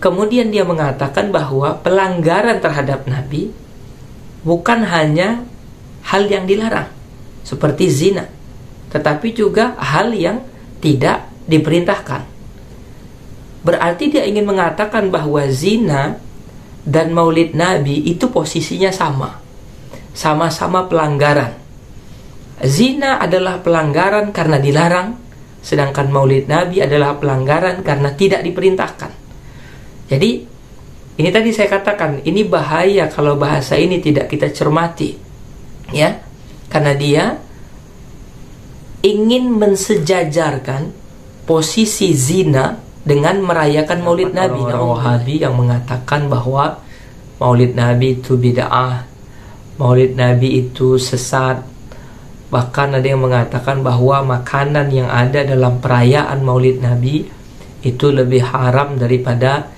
Kemudian dia mengatakan bahwa pelanggaran terhadap Nabi bukan hanya hal yang dilarang seperti zina, tetapi juga hal yang tidak diperintahkan. Berarti dia ingin mengatakan bahwa zina dan maulid Nabi itu posisinya sama-sama pelanggaran. Zina adalah pelanggaran karena dilarang, sedangkan maulid Nabi adalah pelanggaran karena tidak diperintahkan. Jadi ini tadi saya katakan, ini bahaya kalau bahasa ini tidak kita cermati, ya, karena dia ingin mensejajarkan posisi zina dengan merayakan maulid Nabi. Orang Wahabi yang mengatakan bahwa maulid Nabi itu bid'ah, maulid Nabi itu sesat. Bahkan ada yang mengatakan bahwa makanan yang ada dalam perayaan maulid Nabi itu lebih haram daripada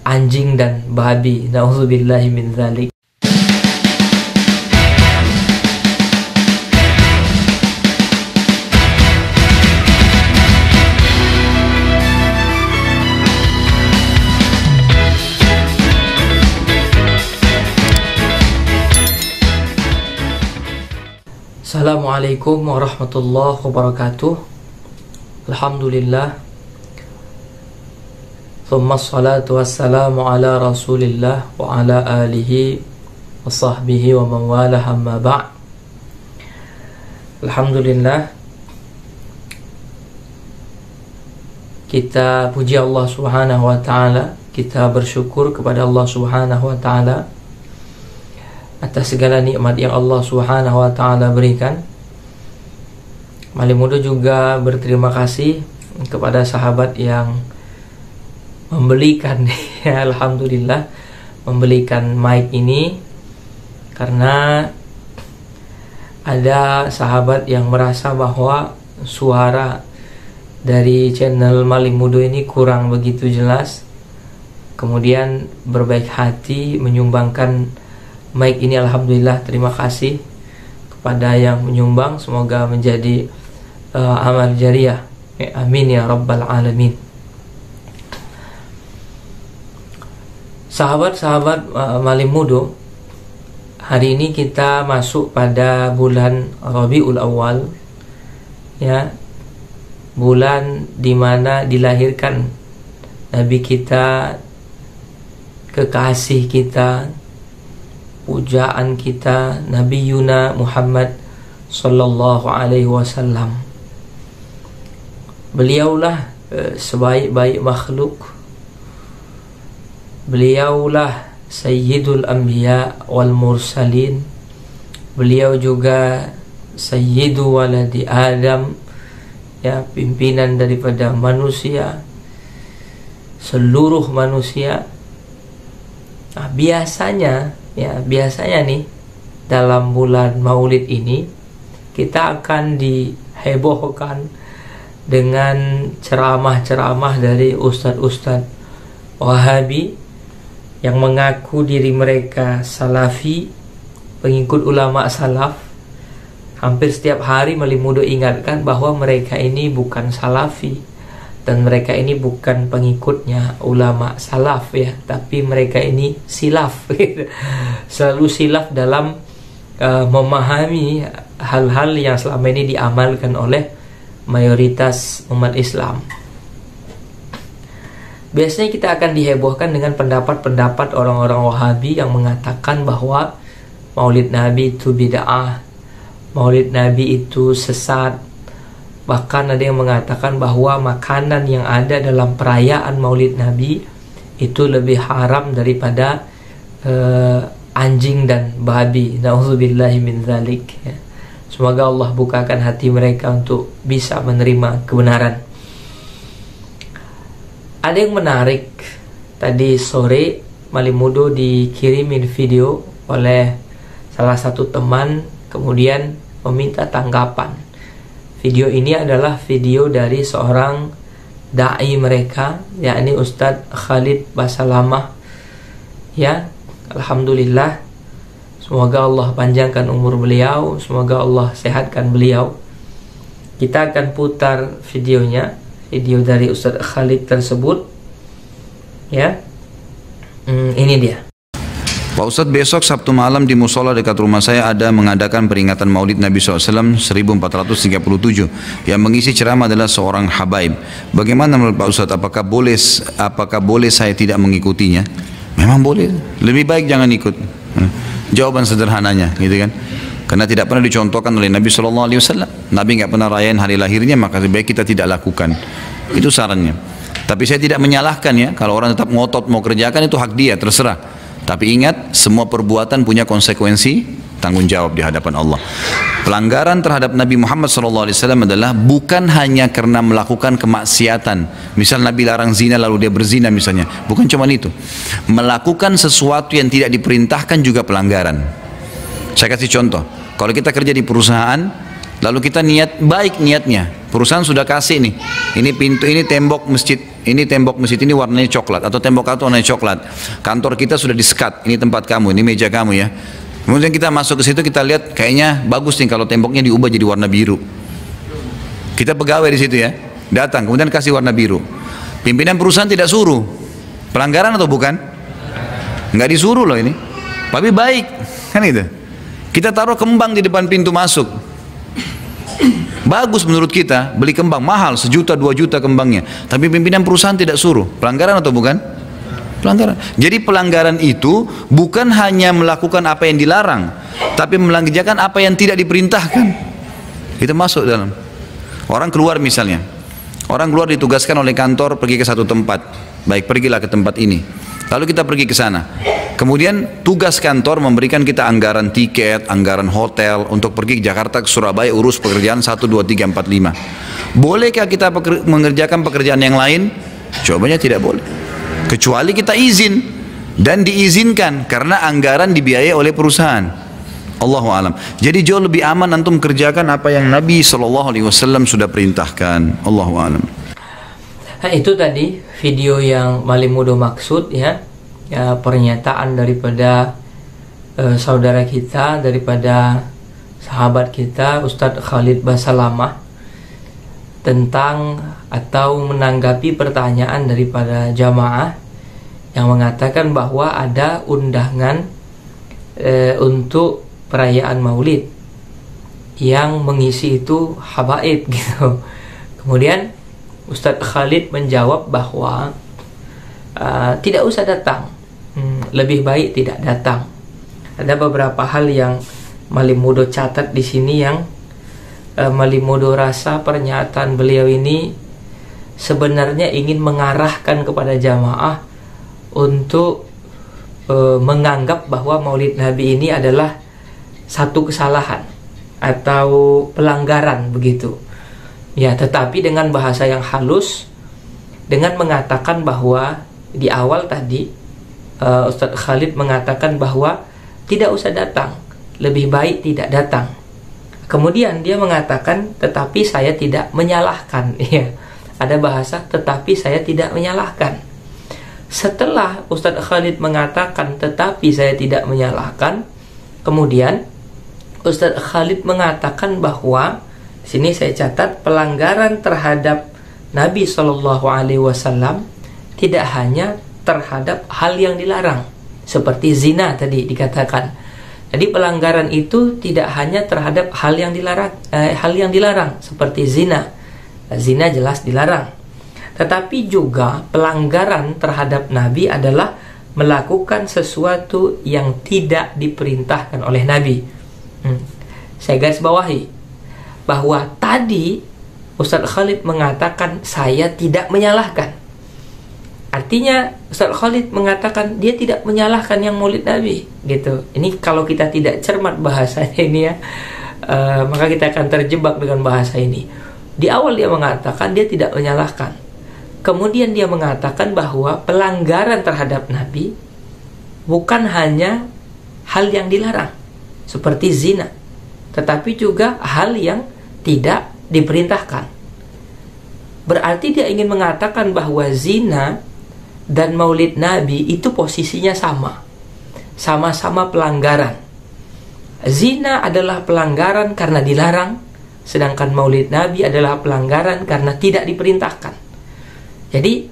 anjing dan babi. Na'udzubillahi min dzalik. Assalamualaikum warahmatullahi wabarakatuh. Alhamdulillah, thumma salatu wassalamu ala rasulillah wa ala alihi wa sahbihi wa man walah, amma ba'. Alhamdulillah, kita puji Allah subhanahu wa ta'ala, kita bersyukur kepada Allah subhanahu wa ta'ala atas segala nikmat yang Allah subhanahu wa ta'ala berikan. Malimudo juga berterima kasih kepada sahabat yang membelikan ya, alhamdulillah, membelikan mic ini, karena ada sahabat yang merasa bahwa suara dari channel Malimudo ini kurang begitu jelas, kemudian berbaik hati menyumbangkan mic ini. Alhamdulillah, terima kasih kepada yang menyumbang, semoga menjadi amal jariah, amin ya rabbal alamin. Sahabat-sahabat Malimudo, hari ini kita masuk pada bulan Rabiul Awal, ya, bulan dimana dilahirkan Nabi kita, kekasih kita, pujaan kita, Nabi Yuna Muhammad sallallahu alaihi wasallam. Beliaulah sebaik-baik makhluk. Beliaulah Sayyidul Anbiya wal Mursalin. Beliau juga Sayyidu waladi Adam, ya, pimpinan daripada manusia, seluruh manusia. Nah, biasanya nih dalam bulan Maulid ini kita akan dihebohkan dengan ceramah-ceramah dari ustadz-ustadz Wahabi yang mengaku diri mereka salafi, pengikut ulama salaf. Hampir setiap hari Malimudo ingatkan bahwa mereka ini bukan salafi dan mereka ini bukan pengikutnya ulama salaf, ya, tapi mereka ini silaf. Selalu silaf dalam memahami hal-hal yang selama ini diamalkan oleh mayoritas umat Islam. Biasanya kita akan dihebohkan dengan pendapat-pendapat orang-orang Wahabi yang mengatakan bahwa maulid Nabi itu bid'ah, maulid Nabi itu sesat. Bahkan ada yang mengatakan bahwa makanan yang ada dalam perayaan maulid Nabi itu lebih haram daripada anjing dan babi. Na'udzubillahi min dzalik, ya. Semoga Allah bukakan hati mereka untuk bisa menerima kebenaran. Ada yang menarik, tadi sore Malimudo dikirimin video oleh salah satu teman, kemudian meminta tanggapan. Video ini adalah video dari seorang da'i mereka, yakni Ustadz Khalid Basalamah, ya. Alhamdulillah, semoga Allah panjangkan umur beliau, semoga Allah sehatkan beliau. Kita akan putar videonya, video dari Ustadz Khalid tersebut. Ya, ini dia. Pak Ustadz, besok Sabtu malam di musola dekat rumah saya ada mengadakan peringatan Maulid Nabi SAW 1437. Yang mengisi ceramah adalah seorang habaib. Bagaimana menurut Pak Ustadz? Apakah boleh saya tidak mengikutinya? Memang boleh. Lebih baik jangan ikut. Jawaban sederhananya, gitu kan? Karena tidak pernah dicontohkan oleh Nabi SAW. Nabi nggak pernah rayain hari lahirnya, maka lebih baik kita tidak lakukan. Itu sarannya. Tapi saya tidak menyalahkan ya. Kalau orang tetap ngotot mau kerjakan, itu hak dia, terserah. Tapi ingat, semua perbuatan punya konsekuensi, tanggung jawab di hadapan Allah. Pelanggaran terhadap Nabi Muhammad SAW adalah bukan hanya karena melakukan kemaksiatan. Misal Nabi larang zina lalu dia berzina misalnya. Bukan cuma itu. Melakukan sesuatu yang tidak diperintahkan juga pelanggaran. Saya kasih contoh. Kalau kita kerja di perusahaan, lalu kita niat baik niatnya. Perusahaan sudah kasih nih, ini pintu, ini tembok masjid ini warnanya coklat, atau tembok kartu warnanya coklat. Kantor kita sudah disekat, ini tempat kamu, ini meja kamu ya. Kemudian kita masuk ke situ, kita lihat kayaknya bagus nih kalau temboknya diubah jadi warna biru. Kita pegawai di situ ya, datang kemudian kasih warna biru. Pimpinan perusahaan tidak suruh, pelanggaran atau bukan? Nggak disuruh loh ini, tapi baik kan itu. Kita taruh kembang di depan pintu masuk. Bagus menurut kita, beli kembang mahal, 1 juta 2 juta kembangnya. Tapi pimpinan perusahaan tidak suruh. Pelanggaran atau bukan? Pelanggaran. Jadi pelanggaran itu bukan hanya melakukan apa yang dilarang, tapi mengerjakan apa yang tidak diperintahkan. Itu masuk dalam. Orang keluar misalnya, orang keluar ditugaskan oleh kantor pergi ke satu tempat. Baik, pergilah ke tempat ini. Lalu kita pergi ke sana. Kemudian tugas kantor memberikan kita anggaran tiket, anggaran hotel untuk pergi ke Jakarta, ke Surabaya, urus pekerjaan 1, 2, 3, 4, 5. Bolehkah kita mengerjakan pekerjaan yang lain? Jawabannya tidak boleh. Kecuali kita izin. Dan diizinkan karena anggaran dibiayai oleh perusahaan. Allahu alam. Jadi jauh lebih aman antum kerjakan apa yang Nabi SAW sudah perintahkan. Allahu alam. Nah, itu tadi video yang Malimudo maksud ya, pernyataan daripada saudara kita, daripada sahabat kita Ustadz Khalid Basalamah tentang atau menanggapi pertanyaan daripada jamaah yang mengatakan bahwa ada undangan untuk perayaan Maulid yang mengisi itu habaib gitu. Kemudian Ustadz Khalid menjawab bahwa tidak usah datang, lebih baik tidak datang. Ada beberapa hal yang Malimudo catat di sini yang Malimudo rasa pernyataan beliau ini sebenarnya ingin mengarahkan kepada jamaah untuk menganggap bahwa Maulid Nabi ini adalah satu kesalahan atau pelanggaran begitu. Ya, tetapi dengan bahasa yang halus, dengan mengatakan bahwa di awal tadi Ustadz Khalid mengatakan bahwa tidak usah datang, lebih baik tidak datang. Kemudian dia mengatakan tetapi saya tidak menyalahkan. Ya, ada bahasa tetapi saya tidak menyalahkan. Setelah Ustadz Khalid mengatakan tetapi saya tidak menyalahkan, kemudian Ustadz Khalid mengatakan bahwa sini saya catat pelanggaran terhadap Nabi SAW tidak hanya terhadap hal yang dilarang seperti zina tadi dikatakan. Jadi pelanggaran itu tidak hanya terhadap hal yang dilarang seperti zina. Zina jelas dilarang. Tetapi juga pelanggaran terhadap Nabi adalah melakukan sesuatu yang tidak diperintahkan oleh Nabi. Saya garis bawahi bahwa tadi Ustadz Khalid mengatakan saya tidak menyalahkan. Artinya Ustadz Khalid mengatakan dia tidak menyalahkan yang Maulid Nabi gitu. Ini kalau kita tidak cermat bahasanya ini ya, maka kita akan terjebak dengan bahasa ini. Di awal dia mengatakan dia tidak menyalahkan. Kemudian dia mengatakan bahwa pelanggaran terhadap Nabi bukan hanya hal yang dilarang seperti zina, tetapi juga hal yang tidak diperintahkan. Berarti dia ingin mengatakan bahwa zina dan Maulid Nabi itu posisinya sama. Sama-sama pelanggaran. Zina adalah pelanggaran karena dilarang, sedangkan Maulid Nabi adalah pelanggaran karena tidak diperintahkan. Jadi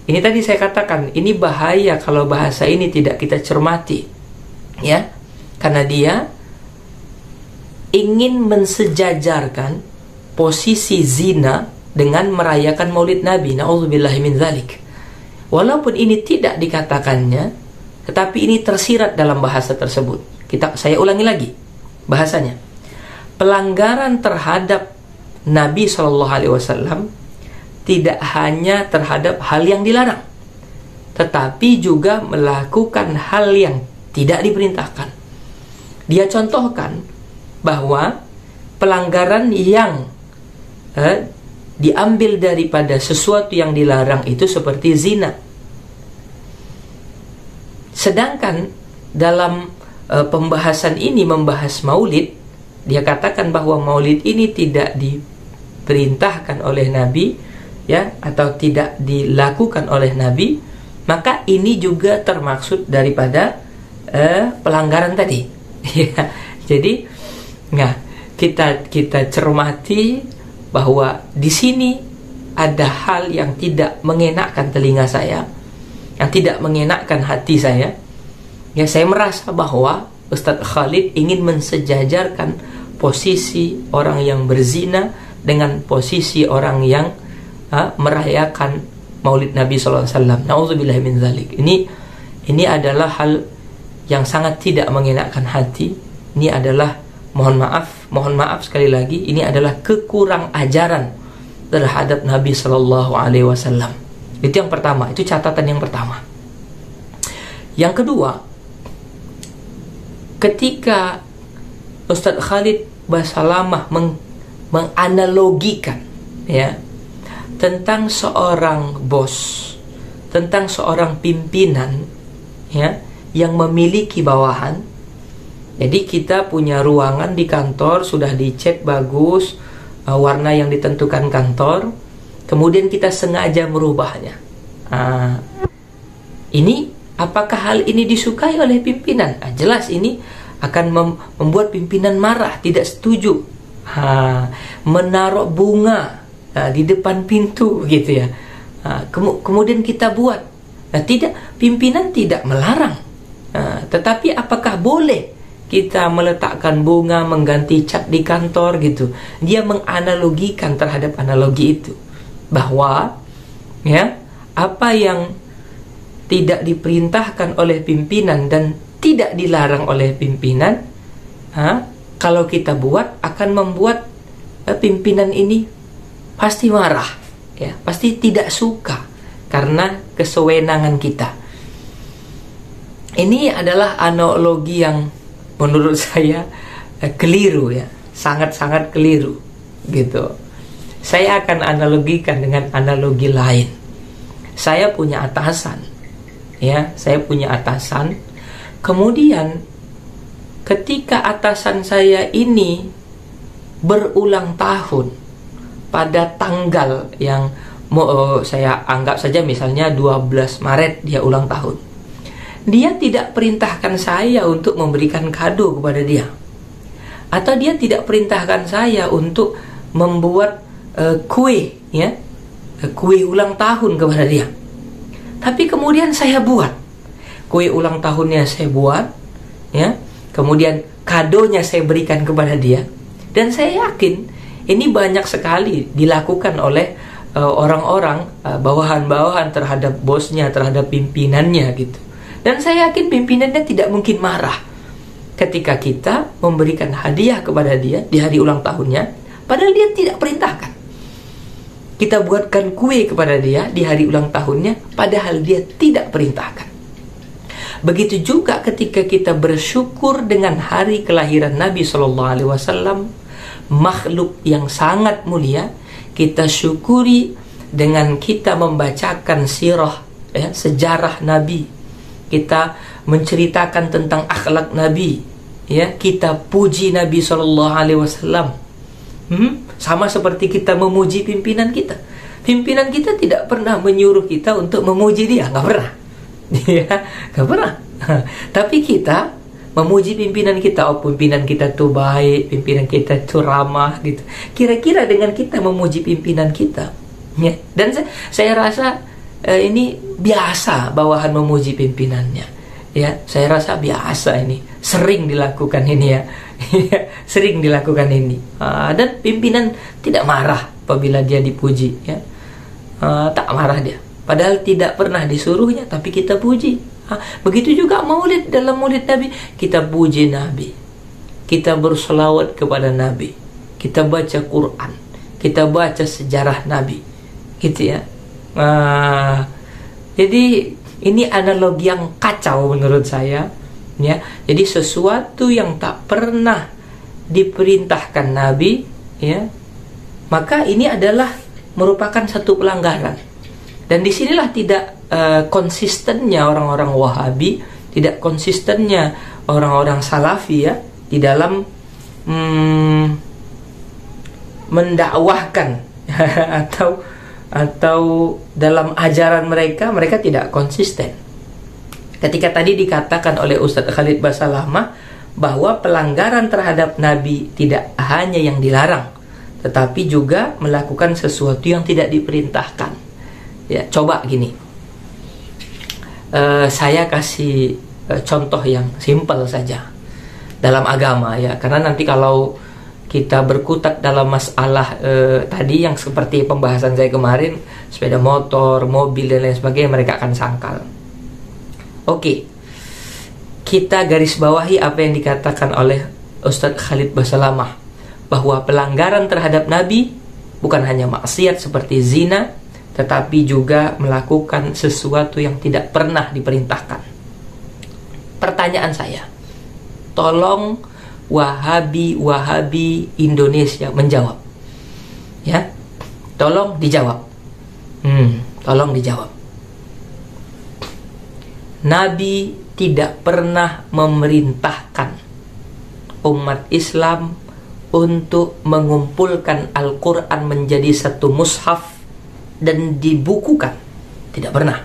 Ini tadi saya katakan, ini bahaya kalau bahasa ini tidak kita cermati, ya, karena dia ingin mensejajarkan posisi zina dengan merayakan Maulid Nabi. Na'udzubillahi min dzalik. Walaupun ini tidak dikatakannya, tetapi ini tersirat dalam bahasa tersebut. Saya ulangi lagi bahasanya. Pelanggaran terhadap Nabi SAW tidak hanya terhadap hal yang dilarang, tetapi juga melakukan hal yang tidak diperintahkan. Dia contohkan bahwa pelanggaran yang diambil daripada sesuatu yang dilarang itu seperti zina. Sedangkan dalam pembahasan ini membahas maulid, dia katakan bahwa maulid ini tidak diperintahkan oleh Nabi, ya, atau tidak dilakukan oleh Nabi, maka ini juga termaksud daripada pelanggaran tadi. Ya, jadi, nah, kita cermati bahwa di sini ada hal yang tidak mengenakkan telinga saya, yang tidak mengenakkan hati saya. Ya, saya merasa bahwa Ustadz Khalid ingin mensejajarkan posisi orang yang berzina dengan posisi orang yang merayakan Maulid Nabi SAW. Na'udzubillahi min dzalik. Ini adalah hal yang sangat tidak mengenakkan hati. Ini adalah, mohon maaf sekali lagi, ini adalah kekurang ajaran terhadap Nabi SAW. Itu yang pertama, itu catatan yang pertama. Yang kedua, ketika Ustadz Khalid Basalamah menganalogikan, ya, tentang seorang bos, tentang seorang pimpinan, ya, yang memiliki bawahan. Jadi kita punya ruangan di kantor, sudah dicat bagus, warna yang ditentukan kantor, kemudian kita sengaja merubahnya. Ini, apakah hal ini disukai oleh pimpinan? Jelas ini akan membuat pimpinan marah, tidak setuju. Menaruh bunga di depan pintu, gitu ya. Kemudian kita buat. Pimpinan tidak melarang. Tetapi apakah boleh kita meletakkan bunga, mengganti cat di kantor, gitu? Dia menganalogikan terhadap analogi itu, bahwa, ya, apa yang tidak diperintahkan oleh pimpinan dan tidak dilarang oleh pimpinan, kalau kita buat akan membuat pimpinan ini pasti marah, ya, pasti tidak suka karena kesewenangan kita. Ini adalah analogi yang menurut saya keliru, ya, sangat-sangat keliru, gitu. Saya akan analogikan dengan analogi lain. Saya punya atasan, ya, saya punya atasan. Kemudian ketika atasan saya ini berulang tahun pada tanggal yang saya anggap saja misalnya 12 Maret dia ulang tahun, dia tidak perintahkan saya untuk memberikan kado kepada dia, atau dia tidak perintahkan saya untuk membuat kue, ya, kue ulang tahun kepada dia. Tapi kemudian saya buat kue ulang tahunnya, saya buat, ya, kemudian kadonya saya berikan kepada dia. Dan saya yakin ini banyak sekali dilakukan oleh orang-orang bawahan-bawahan terhadap bosnya, terhadap pimpinannya, gitu. Dan saya yakin pimpinannya tidak mungkin marah ketika kita memberikan hadiah kepada dia di hari ulang tahunnya, padahal dia tidak perintahkan. Kita buatkan kue kepada dia di hari ulang tahunnya, padahal dia tidak perintahkan. Begitu juga ketika kita bersyukur dengan hari kelahiran Nabi SAW, makhluk yang sangat mulia, kita syukuri dengan kita membacakan sirah, ya, sejarah Nabi. Kita menceritakan tentang akhlak Nabi, ya, kita puji Nabi SAW. Sama seperti kita memuji pimpinan kita. Pimpinan kita tidak pernah menyuruh kita untuk memuji dia, nggak pernah. Ya, nggak pernah. Tapi kita memuji pimpinan kita. Oh, pimpinan kita tuh baik, pimpinan kita tuh ramah, gitu. Kira-kira dengan kita memuji pimpinan kita, ya. Dan saya rasa ini biasa bawahan memuji pimpinannya. Ya, saya rasa biasa ini, sering dilakukan ini ya. Sering dilakukan ini. Dan pimpinan tidak marah apabila dia dipuji ya. Tak marah dia. Padahal tidak pernah disuruhnya, tapi kita puji. Begitu juga maulid, dalam maulid Nabi kita puji Nabi, kita berselawat kepada Nabi, kita baca Quran, kita baca sejarah Nabi, gitu ya. Jadi ini analogi yang kacau menurut saya ya. Jadi sesuatu yang tak pernah diperintahkan Nabi ya, maka ini adalah merupakan satu pelanggaran. Dan disinilah tidak konsistennya orang-orang Wahabi, tidak konsistennya orang-orang Salafi ya, di dalam mendakwahkan atau dalam ajaran mereka tidak konsisten. Ketika tadi dikatakan oleh Ustadz Khalid Basalamah bahwa pelanggaran terhadap Nabi tidak hanya yang dilarang, tetapi juga melakukan sesuatu yang tidak diperintahkan. Ya, coba gini, saya kasih contoh yang simpel saja dalam agama ya, karena nanti kalau kita berkutat dalam masalah tadi yang seperti pembahasan saya kemarin, sepeda motor, mobil dan lain sebagainya, mereka akan sangkal. Oke, kita garis bawahi apa yang dikatakan oleh Ustadz Khalid Basalamah, bahwa pelanggaran terhadap Nabi bukan hanya maksiat seperti zina, tetapi juga melakukan sesuatu yang tidak pernah diperintahkan. Pertanyaan saya, tolong Wahabi Indonesia menjawab. Ya, tolong dijawab. Tolong dijawab. Nabi tidak pernah memerintahkan umat Islam untuk mengumpulkan Al-Quran menjadi satu mushaf dan dibukukan. Tidak pernah.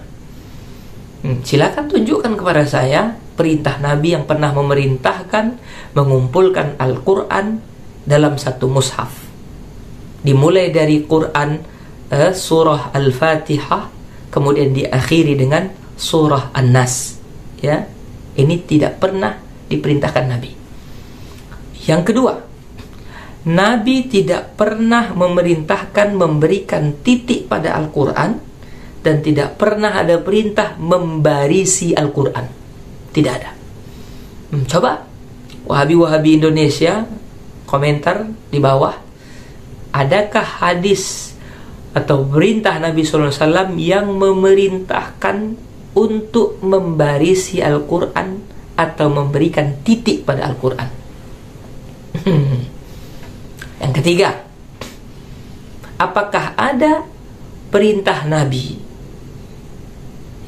Silakan tunjukkan kepada saya perintah Nabi yang pernah memerintahkan mengumpulkan Al-Quran dalam satu mushaf. Dimulai dari Quran surah Al-Fatihah, kemudian diakhiri dengan surah An-Nas. Ya, ini tidak pernah diperintahkan Nabi. Yang kedua, Nabi tidak pernah memerintahkan memberikan titik pada Al-Quran, dan tidak pernah ada perintah membarisi Al-Quran. Tidak ada. Coba Wahabi Indonesia komentar di bawah, adakah hadis atau perintah Nabi SAW yang memerintahkan untuk membarisi Al-Quran atau memberikan titik pada Al-Quran? Yang ketiga, apakah ada perintah Nabi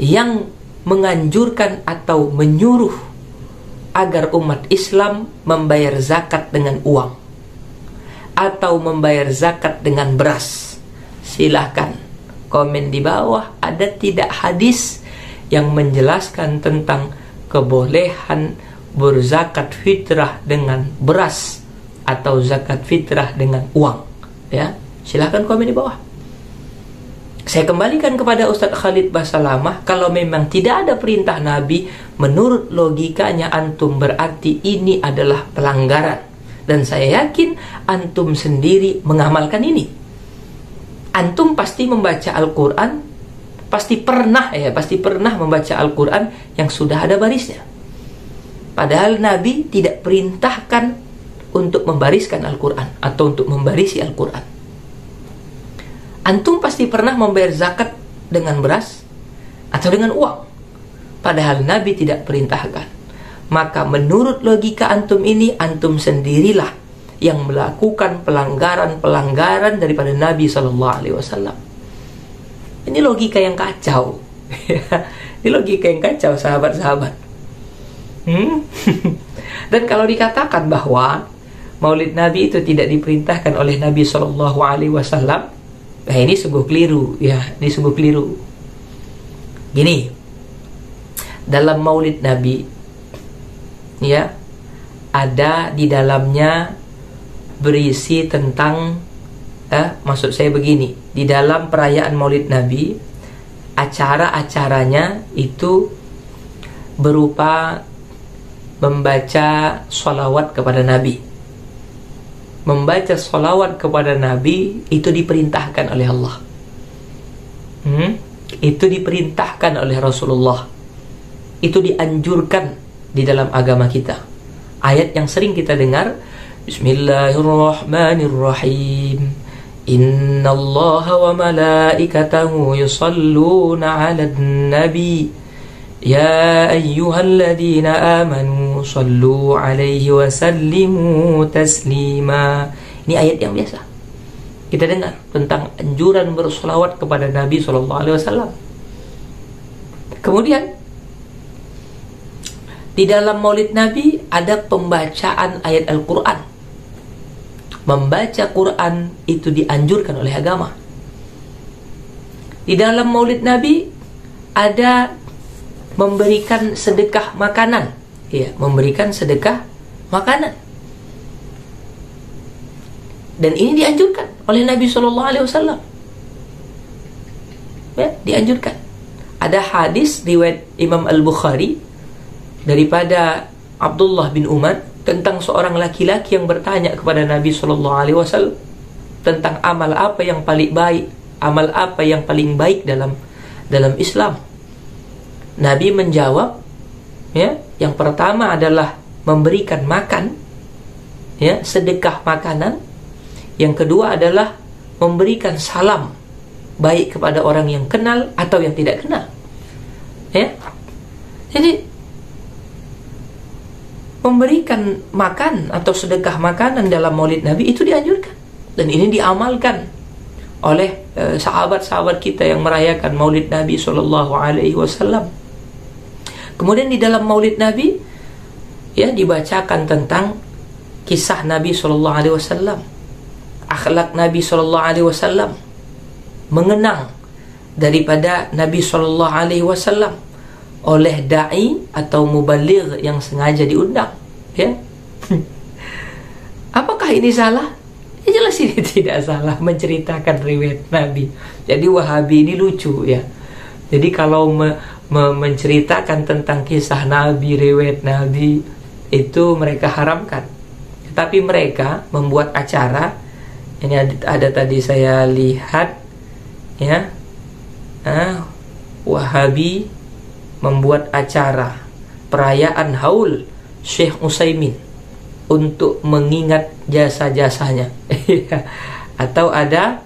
yang menganjurkan atau menyuruh agar umat Islam membayar zakat dengan uang atau membayar zakat dengan beras? Silahkan komen di bawah, ada tidak hadis yang menjelaskan tentang kebolehan berzakat fitrah dengan beras atau zakat fitrah dengan uang? Ya, silahkan komen di bawah. Saya kembalikan kepada Ustadz Khalid Basalamah, kalau memang tidak ada perintah Nabi, menurut logikanya antum berarti ini adalah pelanggaran. Dan saya yakin antum sendiri mengamalkan ini. Antum pasti membaca Al-Quran, pasti pernah membaca Al-Quran yang sudah ada barisnya. Padahal Nabi tidak perintahkan untuk membariskan Al-Quran atau untuk membarisi Al-Quran. Antum pasti pernah membayar zakat dengan beras atau dengan uang, padahal Nabi tidak perintahkan. Maka menurut logika antum ini, antum sendirilah yang melakukan pelanggaran daripada Nabi SAW. Ini logika yang kacau. Ini logika yang kacau, sahabat-sahabat. Dan kalau dikatakan bahwa Maulid Nabi itu tidak diperintahkan oleh Nabi SAW, nah ini sungguh keliru, ya. Ini sungguh keliru. Gini, dalam Maulid Nabi, ya, ada di dalamnya berisi tentang, maksud saya begini, di dalam perayaan Maulid Nabi acara-acaranya itu berupa membaca sholawat kepada Nabi. Membaca sholawat kepada Nabi itu diperintahkan oleh Allah. Itu diperintahkan oleh Rasulullah. Itu dianjurkan di dalam agama kita. Ayat yang sering kita dengar, Bismillahirrahmanirrahim. Innallaha wa malaikatahu yusalluna 'alan nabi. Ya ayyuhalladzina amanu sallu 'alaihi wa sallimu taslima. Ini ayat yang biasa kita dengar tentang anjuran bersolawat kepada Nabi SAW. Kemudian di dalam Maulid Nabi ada pembacaan ayat Al-Quran. Membaca Quran itu dianjurkan oleh agama. Di dalam Maulid Nabi ada memberikan sedekah makanan. Ya, memberikan sedekah makanan. Dan ini dianjurkan oleh Nabi SAW. Ya, dianjurkan. Ada hadis riwayat Imam Al-Bukhari daripada Abdullah bin Umar tentang seorang laki-laki yang bertanya kepada Nabi SAW tentang amal apa yang paling baik, amal apa yang paling baik dalam Islam. Nabi menjawab, ya, yang pertama adalah memberikan makan, ya, sedekah makanan. Yang kedua adalah memberikan salam, baik kepada orang yang kenal atau yang tidak kenal. Ya, jadi memberikan makan atau sedekah makanan dalam Maulid Nabi itu dianjurkan, dan ini diamalkan oleh sahabat-sahabat kita yang merayakan Maulid Nabi SAW. Kemudian di dalam Maulid Nabi, ya, dibacakan tentang kisah Nabi SAW, akhlak Nabi SAW, mengenang daripada Nabi SAW oleh da'i atau mubaligh yang sengaja diundang, ya. Apakah ini salah? Ya, jelas ini tidak salah menceritakan riwayat Nabi. Jadi Wahabi ini lucu, ya. Jadi kalau menceritakan tentang kisah Nabi, riwayat Nabi, itu mereka haramkan. Tapi mereka membuat acara. Ini ada tadi saya lihat, ya, Wahabi membuat acara perayaan haul Syekh Utsaimin untuk mengingat jasa-jasanya. Atau ada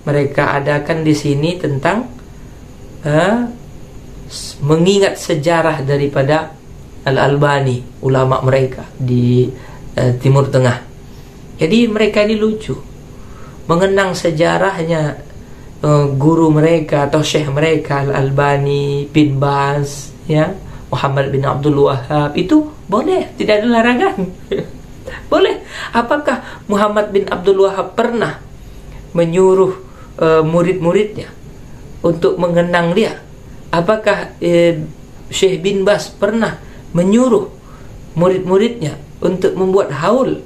mereka adakan di sini tentang mengingat sejarah daripada Al-Albani, ulama mereka di Timur Tengah. Jadi mereka ini lucu, mengenang sejarahnya guru mereka atau syekh mereka, Al-Albani, bin Baz, ya, Muhammad bin Abdul Wahhab. Itu boleh, tidak ada larangan. Boleh. Apakah Muhammad bin Abdul Wahhab pernah menyuruh murid-muridnya untuk mengenang dia? Apakah Syekh bin Baz pernah menyuruh murid-muridnya untuk membuat haul?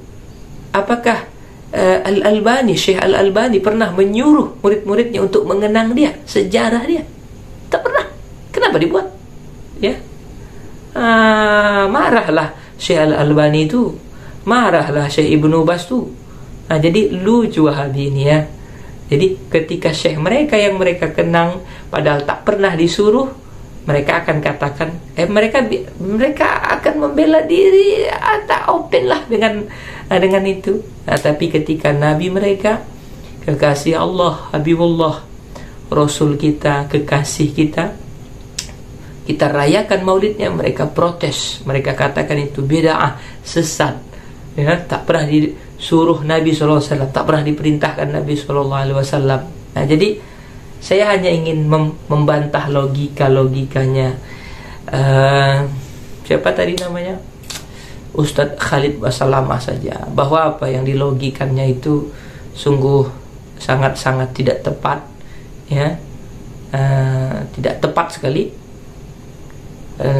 Apakah Al-Albani, Syekh Al-Albani pernah menyuruh murid-muridnya untuk mengenang dia, sejarah dia? Tak pernah. Kenapa dibuat? Ya, marahlah Syekh Al-Albani itu, marahlah Syekh Ibnu Baz itu. Jadi lucu Wahabi ini, ya. Jadi ketika Syekh mereka yang mereka kenang padahal tak pernah disuruh, mereka akan katakan, mereka akan membela diri, atau open lah dengan itu. Tapi ketika Nabi mereka, kekasih Allah, Habibullah, Rasul kita, kekasih kita rayakan maulidnya, mereka protes, mereka katakan itu bid'ah, sesat, ya, tak pernah disuruh Nabi SAW, tak pernah diperintahkan Nabi SAW. Jadi saya hanya ingin membantah logikanya siapa tadi namanya, Ustadz Khalid Basalamah saja, bahwa apa yang dilogikannya itu sungguh sangat-sangat tidak tepat, ya, tidak tepat sekali.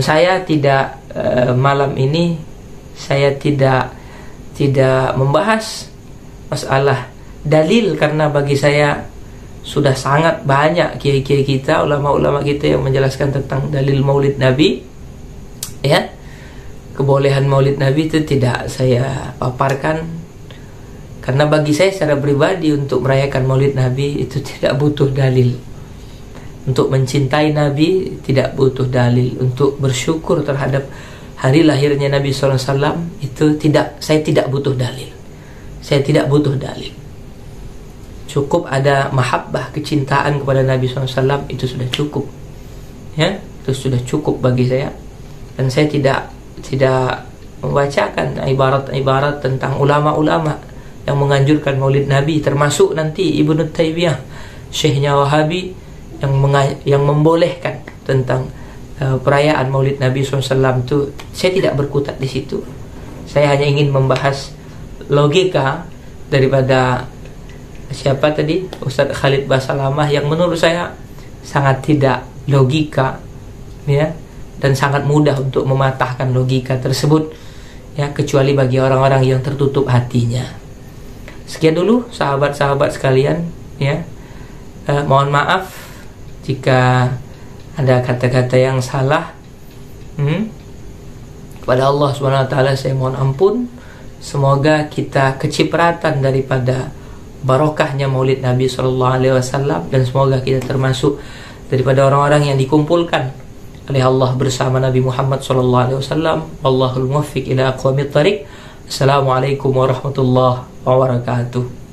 Saya tidak malam ini saya tidak membahas masalah dalil, karena bagi saya sudah sangat banyak kiai-kiai kita, ulama-ulama kita yang menjelaskan tentang dalil maulid Nabi. Ya, kebolehan maulid Nabi itu tidak saya paparkan, karena bagi saya secara pribadi untuk merayakan maulid Nabi itu tidak butuh dalil. Untuk mencintai Nabi tidak butuh dalil. Untuk bersyukur terhadap hari lahirnya Nabi SAW itu saya tidak butuh dalil. Saya tidak butuh dalil. Cukup ada mahabbah, kecintaan kepada Nabi SAW, itu sudah cukup. Ya, itu sudah cukup bagi saya. Dan saya tidak membacakan ibarat-ibarat tentang ulama-ulama yang menganjurkan maulid Nabi, termasuk nanti Ibnu Taimiyah, syekhnya Wahabi, yang membolehkan tentang perayaan maulid Nabi SAW itu. Saya tidak berkutat di situ. Saya hanya ingin membahas logika daripada siapa tadi, Ustadz Khalid Basalamah, yang menurut saya sangat tidak logika, ya, dan sangat mudah untuk mematahkan logika tersebut, ya, kecuali bagi orang-orang yang tertutup hatinya. Sekian dulu sahabat-sahabat sekalian, ya. Mohon maaf jika ada kata-kata yang salah. Kepada Allah Subhanahu wa taala saya mohon ampun. Semoga kita kecipratan daripada barokahnya maulid Nabi SAW, dan semoga kita termasuk daripada orang-orang yang dikumpulkan oleh Allah bersama Nabi Muhammad SAW. Wallahul muwaffiq ila aqwamit thariq. Assalamualaikum warahmatullahi wabarakatuh.